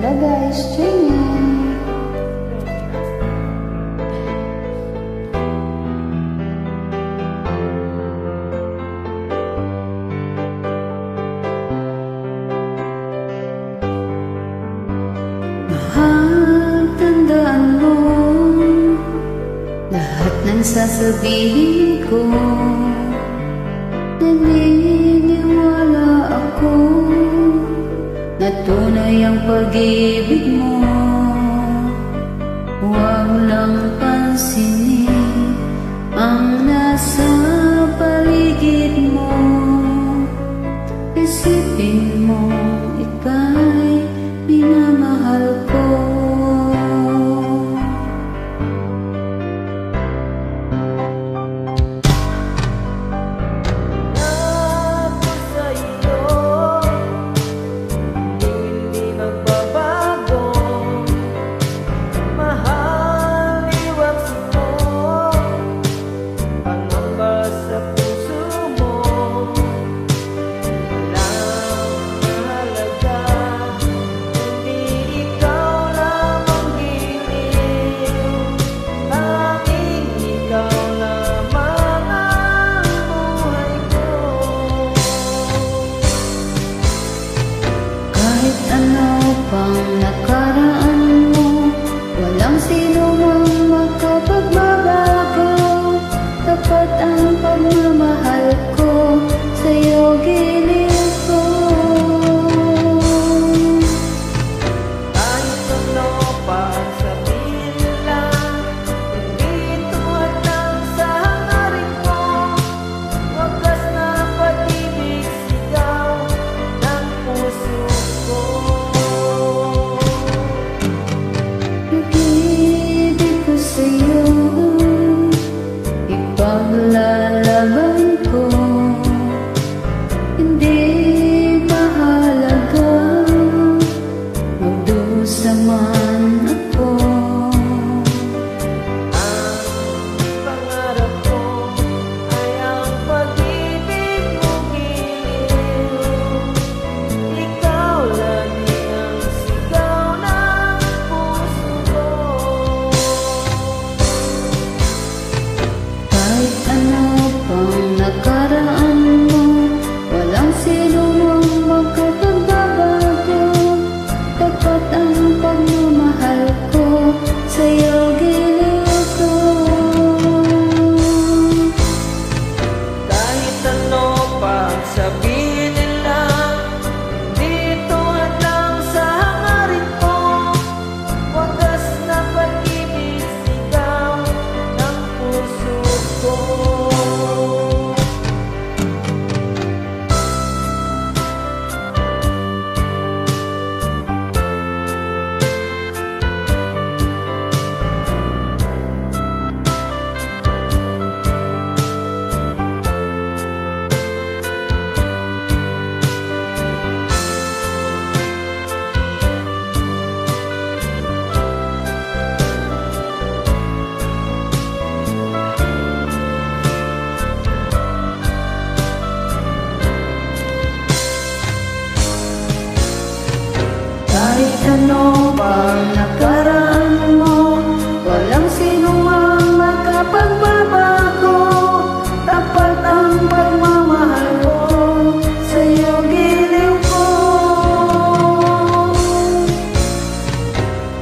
lagay stringin. Mahal, tandaan mo lahat ng sasabihin ko. Naniniwala ako na tunay ang pag-ibig mo. Huwag lang pansinin ang nasa paligid mo. Isipin mo ika'y minamahal ko. Pang nakaraan mo, walang sino mang makapagbabago. Tapat ang pagmamahal ko sa'yo, giliw ko. Kahit ano pa sabihin nila, hindi tuwad lang sa hangarin mo. Wagas na pag-ibig sigaw ng puso ko. Ipaglalaban ko, hindi mahalaga magdusa man ako. Ang pangarap ko ay ang pag-ibig mo, giliw. Ikaw lagi ang sigaw ng puso ko. Kahit ano pang nakaraan mo, walang sino mang makapagbabago. Tapat ang pagmamahal ko sa'yo, giliw ko. Kahit ano pang sabihin nila, hindi tuwad lang sa hangarin ko. Wagas na pag-ibig sigaw ng puso ko. Kahit ano pang nakaraan mo, walang sino mang makapagbabago. Tapat ang pagmamahal ko sa'yo, giliw ko.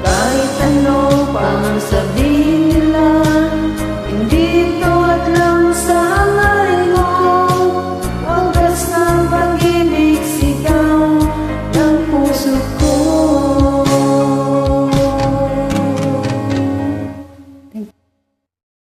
Kahit ano pang sabihin